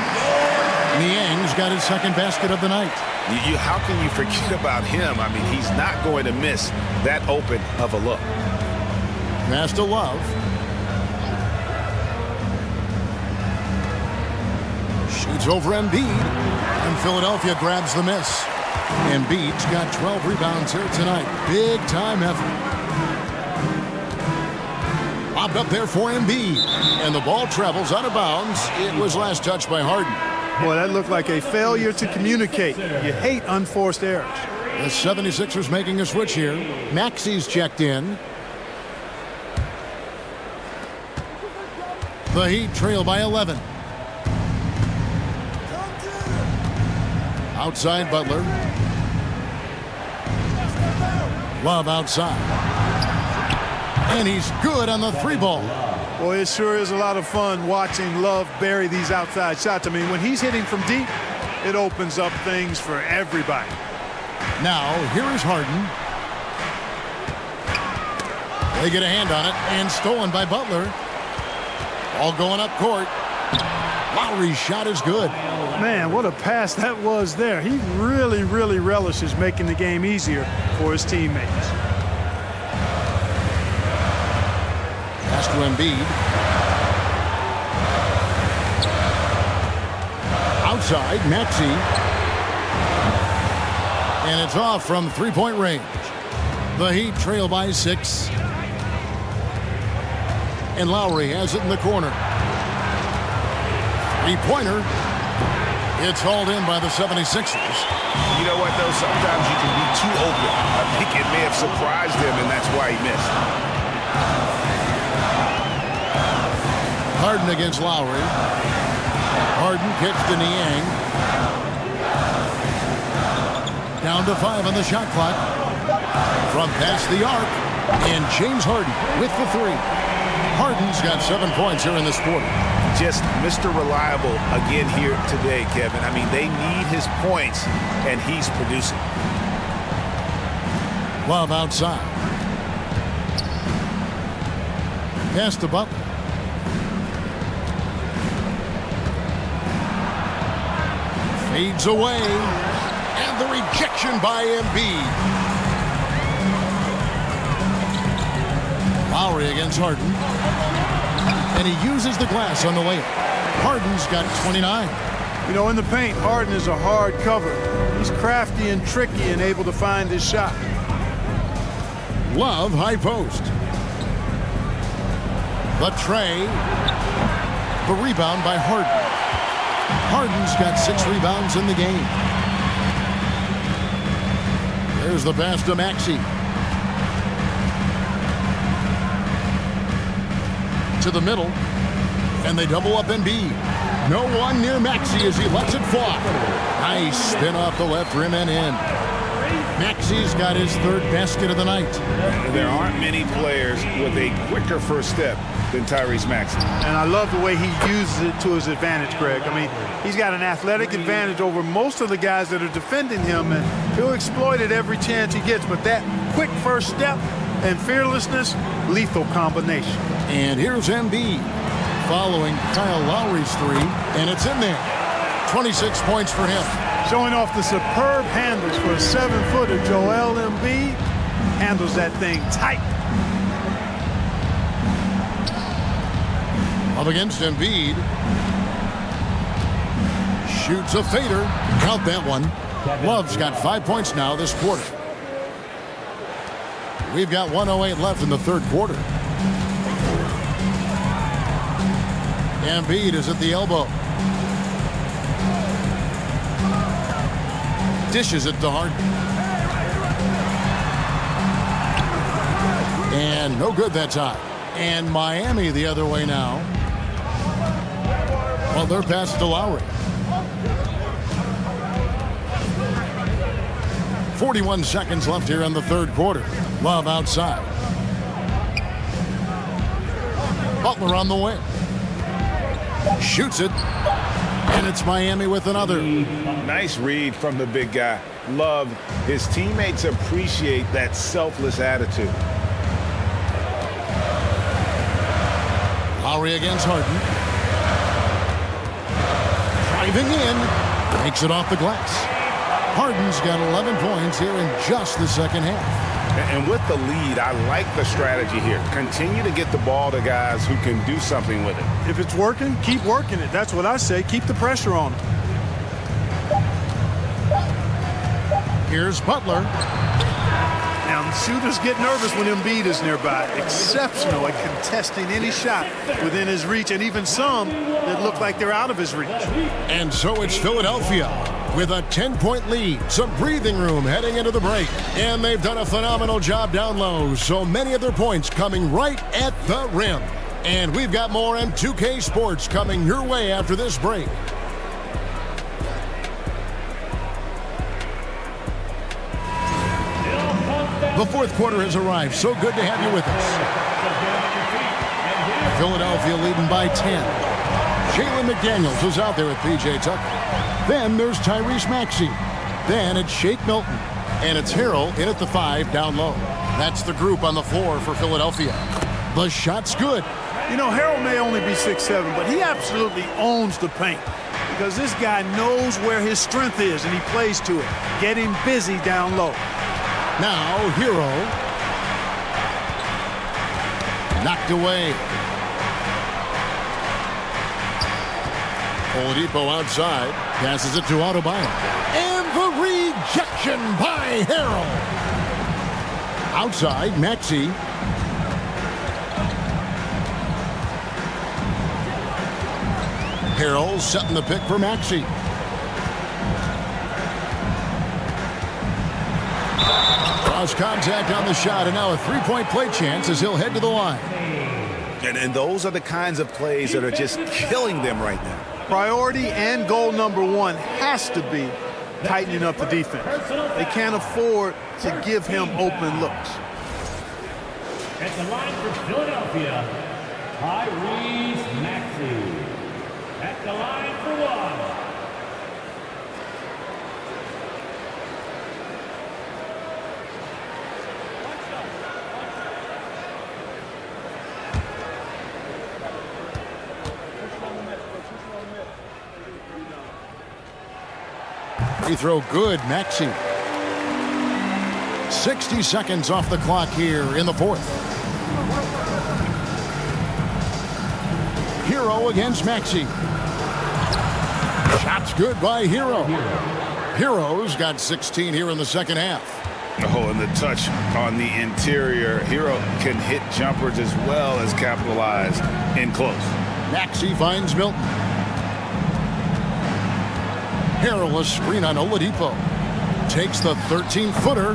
Niang's got his second basket of the night. How can you forget about him? I mean, he's not going to miss that open of a look. Pass to Love. Shoots over Embiid, and Philadelphia grabs the miss. Embiid's got 12 rebounds here tonight. Big time effort. Lobbed up there for Embiid, and the ball travels out of bounds. It was last touched by Harden. Boy, that looked like a failure to communicate. You hate unforced errors. The 76ers making a switch here. Maxi's checked in. The Heat trail by 11. Outside Butler. Love outside. And he's good on the 3-ball. Boy, it sure is a lot of fun watching Love bury these outside shots. I mean, when he's hitting from deep, it opens up things for everybody. Now, here is Harden. They get a hand on it, and stolen by Butler. All going up court. Lowry's shot is good. Man, what a pass that was there. He really, really relishes making the game easier for his teammates. Pass to Embiid. Outside, Maxey. And it's off from 3-point range. The Heat trail by 6. And Lowry has it in the corner. 3-pointer. It's hauled in by the 76ers. You know what, though? Sometimes you can be too open. I think it may have surprised him, and that's why he missed. Harden against Lowry. Harden kicks to Niang. Down to 5 on the shot clock. From past the arc. And James Harden with the 3. Harden's got 7 points here in this quarter. Just Mr. Reliable again here today, Kevin. I mean, they need his points, and he's producing. Love outside. Pass to Butler. Fades away. And the rejection by Embiid. Lowry against Harden. And he uses the glass on the layup. Harden's got 29. You know, in the paint, Harden is a hard cover. He's crafty and tricky and able to find his shot. Love high post. The tray. The rebound by Harden. Harden's got 6 rebounds in the game. There's the pass to Maxey. To the middle, and they double up Embiid. No one near Maxey as he lets it fly. Nice spin off the left rim and in. Maxey's got his 3rd basket of the night. There aren't many players with a quicker first step than Tyrese Maxey. And I love the way he uses it to his advantage, Greg. I mean, he's got an athletic advantage over most of the guys that are defending him, and he'll exploit it every chance he gets. But that quick first step and fearlessness, lethal combination. And here's Embiid following Kyle Lowry's 3, and it's in there. 26 points for him. Showing off the superb handles for a 7-footer. Joel Embiid handles that thing tight. Up against Embiid. Shoots a fader. Count that one. Love's got 5 points now this quarter. We've got 1:08 left in the third quarter. Embiid is at the elbow. Dishes it to Harden. And no good that time. And Miami the other way now. Well, they're past to Lowry. 41 seconds left here in the third quarter. Love outside. Butler on the wing. Shoots it. And it's Miami with another. Nice read from the big guy. Love. His teammates appreciate that selfless attitude. Lowry against Harden. Driving in. Makes it off the glass. Harden's got 11 points here in just the second half. And with the lead, I like the strategy here. Continue to get the ball to guys who can do something with it. If it's working, keep working it. That's what I say. Keep the pressure on him. Here's Butler. Now, shooters get nervous when Embiid is nearby. Exceptional at contesting any shot within his reach, and even some that look like they're out of his reach. And so it's Philadelphia with a 10-point lead. Some breathing room heading into the break. And they've done a phenomenal job down low. So many of their points coming right at the rim. And we've got more M2K Sports coming your way after this break. The fourth quarter has arrived. So good to have you with us. Philadelphia leading by 10. Jalen McDaniels is out there with P.J. Tucker. Then there's Tyrese Maxey. Then it's Shake Milton. And it's Harrell in at the 5 down low. That's the group on the floor for Philadelphia. The shot's good. You know, Harrell may only be 6'7", but he absolutely owns the paint because this guy knows where his strength is, and he plays to it. Getting busy down low. Now, Hero. Knocked away. Oladipo outside. Passes it to Adebayo. And the rejection by Harrell. Outside, Maxey. Harrell setting the pick for Maxey. Cross contact on the shot, and now a three-point play chance as he'll head to the line. And those are the kinds of plays that are just killing them right now. Priority and goal number one has to be tightening up the defense. They can't afford to give him open looks. At the line for Philadelphia, Tyrese Maxey. At the line for one. Free throw good, Maxey. 60 seconds off the clock here in the fourth. Hero against Maxey. Shot's good by Hero. Hero's got 16 here in the second half. Oh, and the touch on the interior. Hero can hit jumpers as well as capitalize in close. Maxey finds Milton. Harrell a screen on Oladipo. Takes the 13-footer.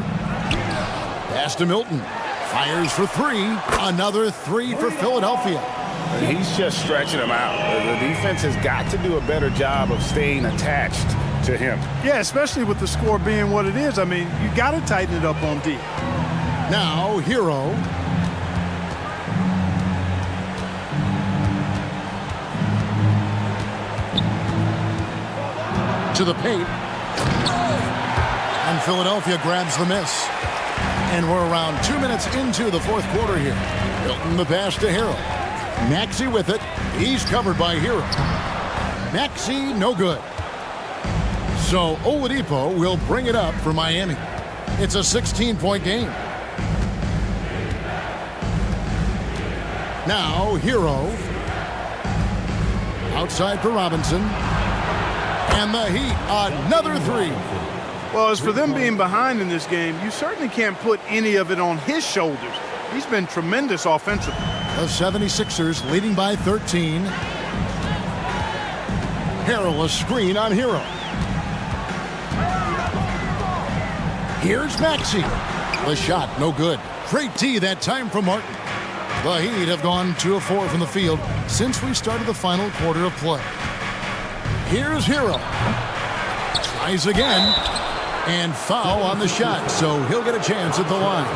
Pass to Milton. Fires for three. Another three for Philadelphia. He's just stretching him out. The defense has got to do a better job of staying attached to him. Yeah, especially with the score being what it is. I mean, you got to tighten it up on D. Now, Hero. To the paint. And Philadelphia grabs the miss. And we're around 2 minutes into the fourth quarter here. Milton the pass to Harrell. Maxey with it. He's covered by Hero. Maxey no good. So Oladipo will bring it up for Miami. It's a 16-point game. Now Hero. Outside for Robinson. And the Heat, another three. Well, as for them being behind in this game, you certainly can't put any of it on his shoulders. He's been tremendous offensively. The 76ers leading by 13. Harrell, a screen on Hero. Here's Maxey. The shot, no good. Great D that time from Martin. The Heat have gone 2 of 4 from the field since we started the final quarter of play. Here's Hero. Tries again. And foul on the shot, so he'll get a chance at the line.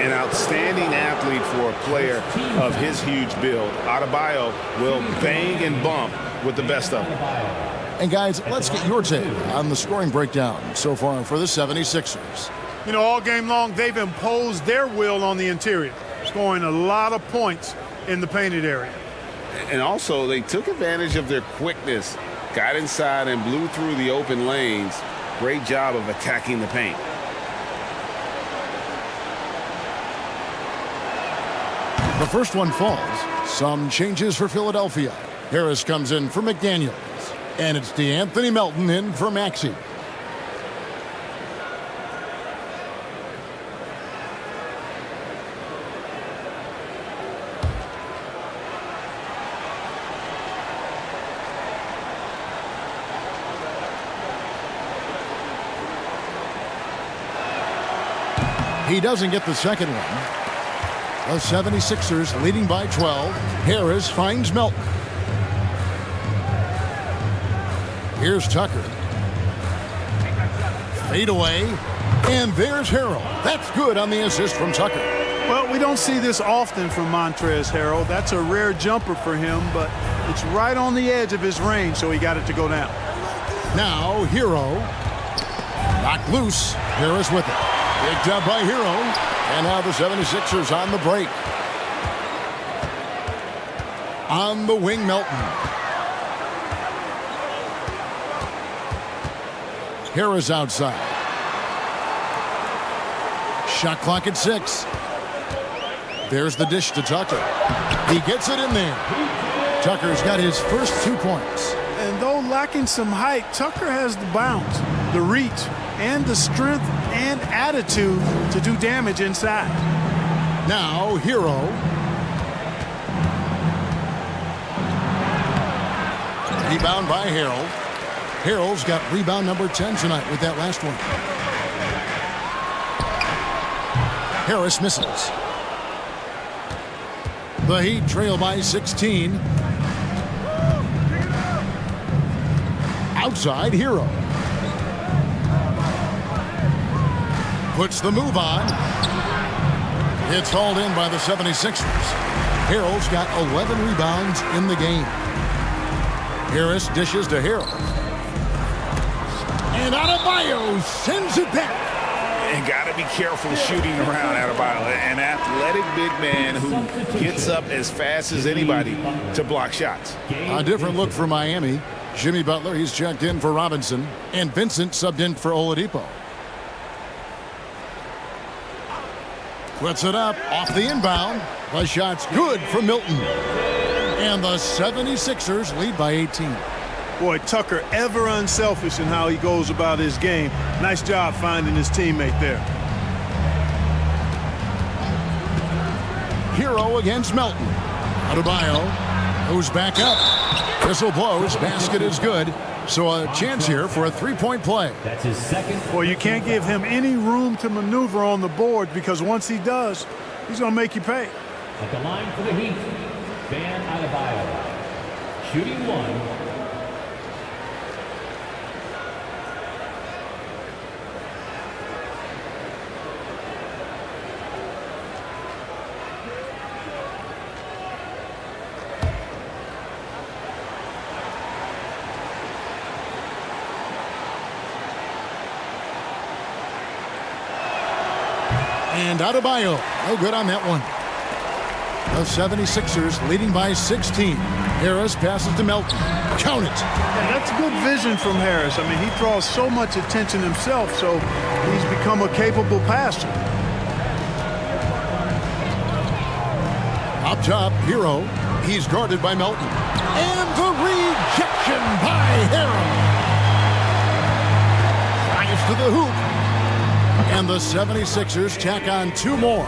An outstanding athlete for a player of his huge build. Adebayo will bang and bump with the best of them. And guys, let's get your take on the scoring breakdown so far for the 76ers. You know, all game long, they've imposed their will on the interior, scoring a lot of points in the painted area. And also, they took advantage of their quickness, got inside and blew through the open lanes. Great job of attacking the paint. The first one falls. Some changes for Philadelphia. Harris comes in for McDaniels. And it's DeAnthony Melton in for Maxey. He doesn't get the second one. The 76ers leading by 12. Harris finds Melton. Here's Tucker. Fade away. And there's Harrell. That's good on the assist from Tucker. Well, we don't see this often from Montrezl Harrell. That's a rare jumper for him, but it's right on the edge of his range, so he got it to go down. Now Hero. Knocked loose. Harris with it. Picked up by Hero. And now the 76ers on the break. On the wing, Melton. Harris outside. Shot clock at 6. There's the dish to Tucker. He gets it in there. Tucker's got his first 2 points. And though lacking some height, Tucker has the bounce, the reach, and the strength and attitude to do damage inside. Now Hero. Rebound by Harrell. Harrell's got rebound number 10 tonight with that last one. Harris misses. The Heat trail by 16. Outside Hero. Puts the move on. It's hauled in by the 76ers. Harrell's got 11 rebounds in the game. Harris dishes to Harrell. And Adebayo sends it back. And got to be careful shooting around Adebayo. An athletic big man who gets up as fast as anybody to block shots. A different look for Miami. Jimmy Butler, he's checked in for Robinson. And Vincent subbed in for Oladipo. Puts it up off the inbound. The shot's good for Milton. And the 76ers lead by 18. Boy, Tucker ever unselfish in how he goes about his game. Nice job finding his teammate there. Hero against Melton. Adebayo goes back up. Whistle blows. Basket is good. So a chance here for a three-point play. That's his second. Well, you can't give him any room to maneuver on the board because once he does, he's going to make you pay. At the line for the Heat, Bam Adebayo. Shooting one. And Adebayo, no good on that one. The 76ers leading by 16. Harris passes to Melton. Count it. Yeah, that's good vision from Harris. I mean, he draws so much attention himself, so he's become a capable passer. Up top, Hero. He's guarded by Melton. And the rejection by Harrell. Drives to the hoop. And the 76ers tack on 2 more.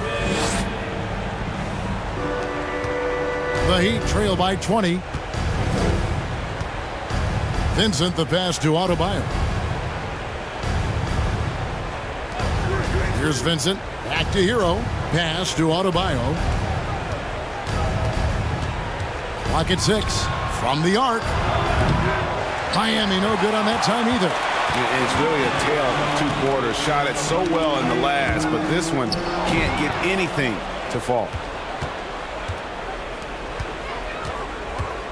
The Heat trail by 20. Vincent the pass to Adebayo. Here's Vincent. Back to Hero. Pass to Adebayo. Clock at 6. From the arc. Miami no good on that time either. It's really a tale of 2 quarters. Shot it so well in the last, but this one can't get anything to fall.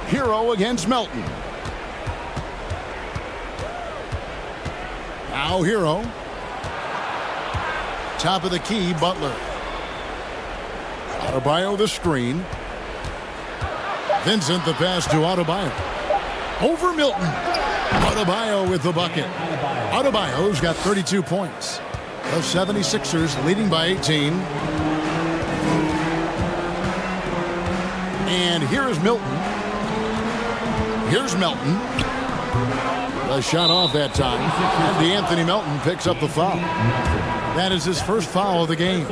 Hero against Melton. Now Hero. Top of the key, Butler. Adebayo the screen. Vincent the pass to Adebayo. Over Milton. Adebayo with the bucket. Adebayo's got 32 points. The 76ers leading by 18. And here is Milton. Here's Melton. A shot off that time. And DeAnthony Melton picks up the foul. That is his first foul of the game.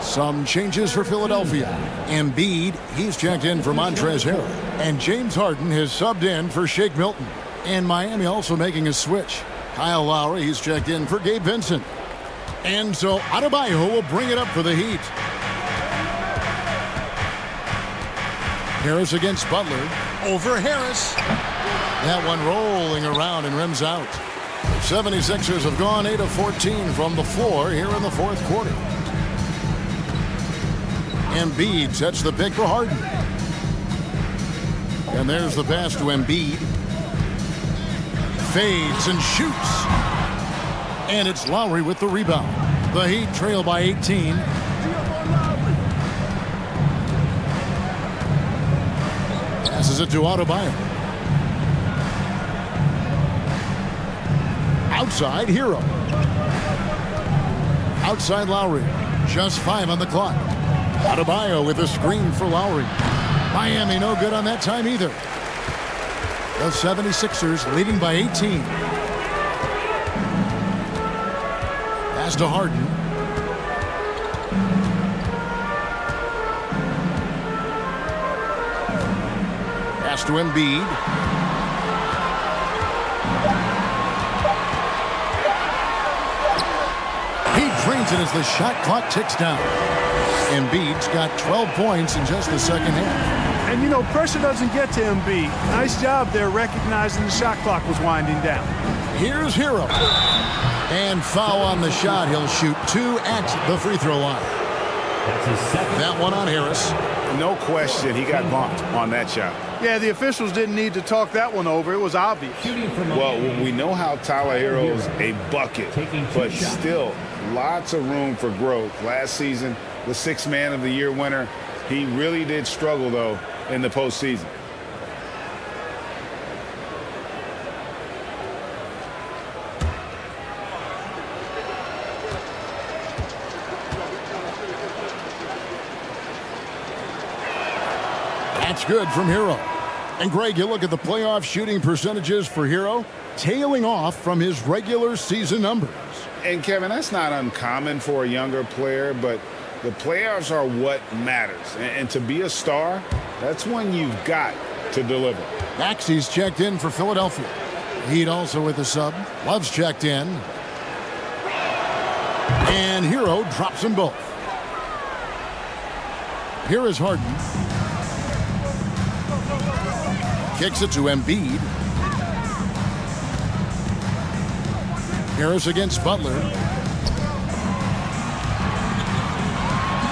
Some changes for Philadelphia. Embiid, he's checked in for Montrezl Harrell. And James Harden has subbed in for Shake Milton. And Miami also making a switch. Kyle Lowry, he's checked in for Gabe Vincent. And so Adebayo will bring it up for the Heat. Harris against Butler. Over Harris. That one rolling around and rims out. The 76ers have gone 8 of 14 from the floor here in the 4th quarter. Embiid sets the pick for Harden. And there's the pass to Embiid. Fades and shoots. And it's Lowry with the rebound. The Heat trail by 18. Passes it to Adebayo. Outside, Hero. Outside, Lowry. Just 5 on the clock. Adebayo with a screen for Lowry. Miami no good on that time either. The 76ers leading by 18. Pass to Harden. Pass to Embiid. Drains it as the shot clock ticks down. Embiid's got 12 points in just the second half. And, you know, pressure doesn't get to Embiid. Nice job there recognizing the shot clock was winding down. Here's Hero. And foul on the shot. He'll shoot 2 at the free throw line. That's his second. That one on Harris. No question he got bumped on that shot. Yeah, the officials didn't need to talk that one over. It was obvious. Well, we know how Tyler Hero's a bucket, but still lots of room for growth. Last season, the 6th Man of the Year winner. He really did struggle, though, in the postseason. That's good from Hero. And Greg, you look at the playoff shooting percentages for Hero, tailing off from his regular season numbers. And Kevin, that's not uncommon for a younger player, but the playoffs are what matters. And to be a star, that's when you've got to deliver. Maxey's checked in for Philadelphia. Heat also with the sub. Love's checked in. And Hero drops them both. Here is Harden. Kicks it to Embiid. Harris against Butler.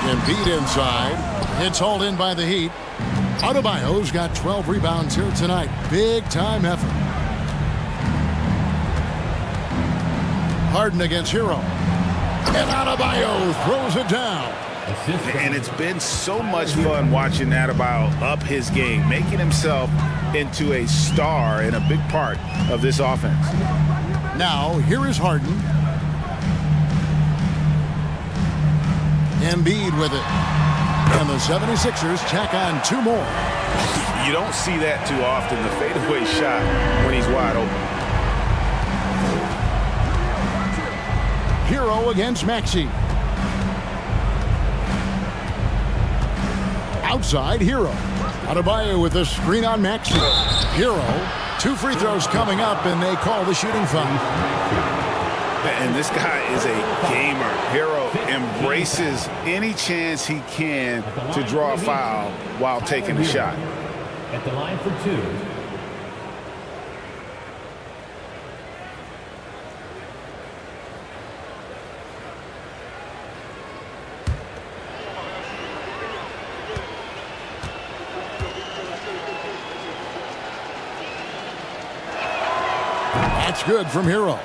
Embiid inside. It's hauled in by the Heat. Adebayo's got 12 rebounds here tonight. Big time effort. Harden against Hero. And Adebayo throws it down. And it's been so much fun watching Adebayo up his game, making himself into a star and a big part of this offense. Now, here is Harden. Embiid with it. And the 76ers tack on 2 more. You don't see that too often, the fadeaway shot when he's wide open. Hero against Maxey. Outside, Hero. Adebayo with a screen on Maxey. Hero, 2 free throws coming up, and they call the shooting foul. And this guy is a gamer. Hero embraces any chance he can to draw a foul while taking the shot. At the line for 2. That's good from Hero.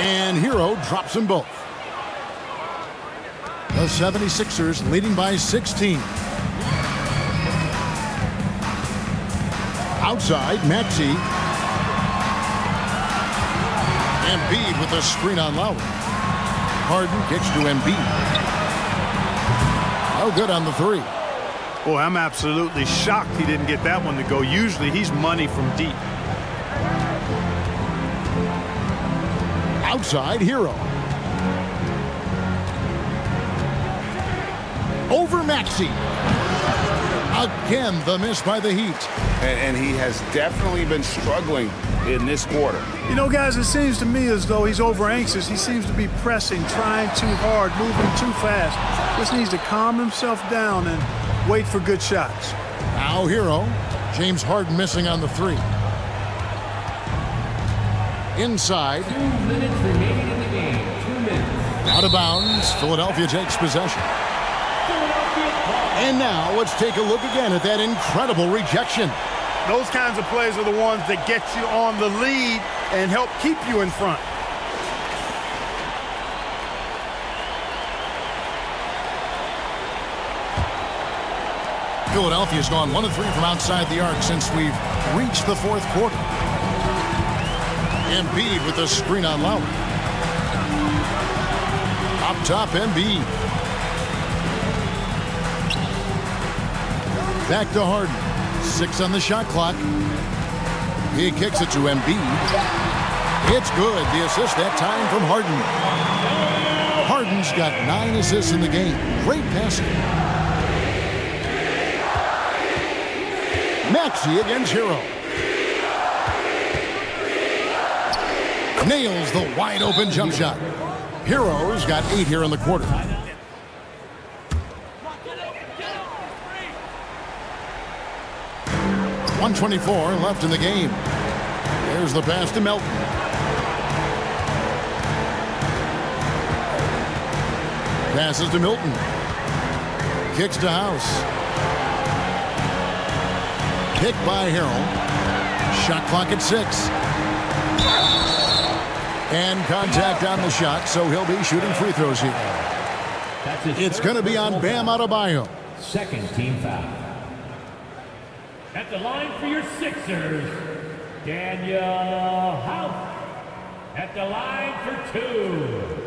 And Hero drops them both. The 76ers leading by 16. Outside, Maxey. Embiid with a screen on Lowry. Harden kicks to Embiid. No good on the 3. Boy, I'm absolutely shocked he didn't get that one to go. Usually he's money from deep. Outside, Hero. Over Maxey. Again, the miss by the Heat. And he has definitely been struggling in this quarter. You know, guys, it seems to me as though he's over anxious. He seems to be pressing, trying too hard, moving too fast. Just needs to calm himself down and wait for good shots. Now Hero. James Harden missing on the 3. Inside. 2 minutes remaining in the game. 2 minutes. Out of bounds. Philadelphia takes possession. And now let's take a look again at that incredible rejection. Those kinds of plays are the ones that get you on the lead and help keep you in front. Philadelphia's gone 1 of 3 from outside the arc since we've reached the 4th quarter. Embiid with a screen on Lowry. Up top, Embiid. Back to Harden. 6 on the shot clock. He kicks it to Embiid. It's good. The assist that time from Harden. Harden's got 9 assists in the game. Great passing. Maxey against Hero. Nails the wide open jump shot. Hero's got 8 here in the quarter. 1:24 left in the game. There's the pass to Melton. Passes to Milton. Kicks to House. Pick by Harrell. Shot clock at 6. And contact on the shot, so he'll be shooting free throws here. It's going to be on Bam Adebayo. Second team foul. At the line for your Sixers, Daniel House. At the line for 2.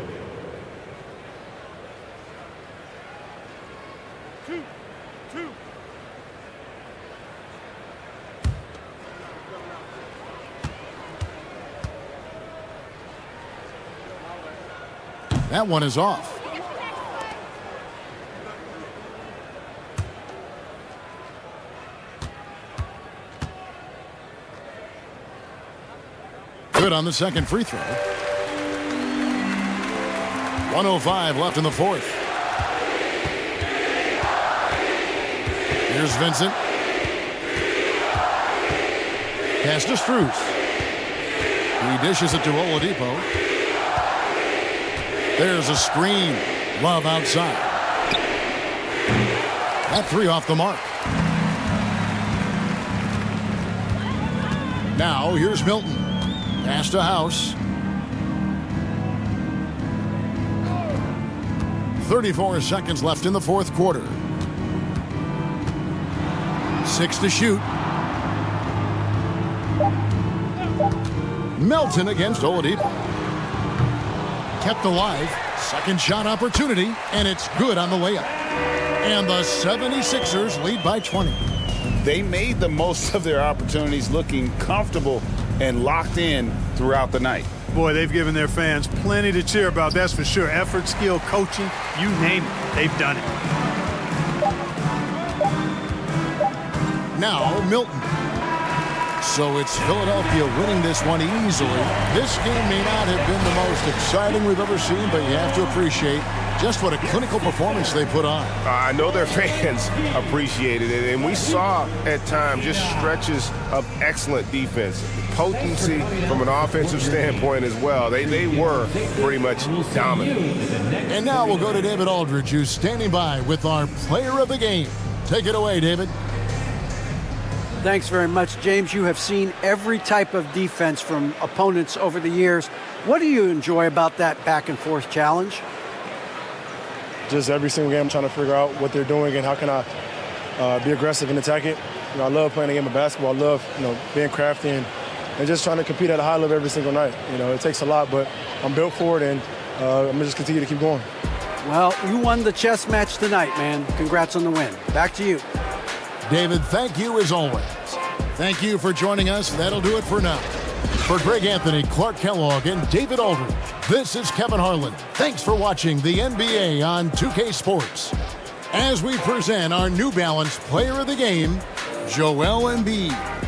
That one is off. Good on the second free throw. 1:05 left in the 4th. Here's Vincent. Pass to Strus. He dishes it to Oladipo. There's a screen. Love outside. That 3 off the mark. Now here's Milton. Pass to House. 34 seconds left in the fourth quarter. 6 to shoot. Melton against Oladipo. Kept alive. Second shot opportunity, and it's good on the layup. And the 76ers lead by 20. They made the most of their opportunities, looking comfortable and locked in throughout the night. Boy, they've given their fans plenty to cheer about, that's for sure. Effort, skill, coaching, you name it, they've done it. Now Milton. So it's Philadelphia winning this one easily. This game may not have been the most exciting we've ever seen, but you have to appreciate just what a clinical performance they put on. I know their fans appreciated it, and we saw at times just stretches of excellent defense. Potency from an offensive standpoint as well. They were pretty much dominant. And now we'll go to David Aldridge, who's standing by with our player of the game. Take it away, David. Thanks very much, James. You have seen every type of defense from opponents over the years. What do you enjoy about that back and forth challenge? Just every single game, I'm trying to figure out what they're doing and how can I be aggressive and attack it. You know, I love playing the game of basketball. I love, being crafty and just trying to compete at a high level every single night. You know, it takes a lot, but I'm built for it, and I'm going to just continue to keep going. Well, you won the chess match tonight, man. Congrats on the win. Back to you. David, thank you as always. Thank you for joining us. That'll do it for now. For Greg Anthony, Clark Kellogg, and David Aldridge, this is Kevin Harlan. Thanks for watching the NBA on 2K Sports. As we present our New Balance Player of the Game, Joel Embiid.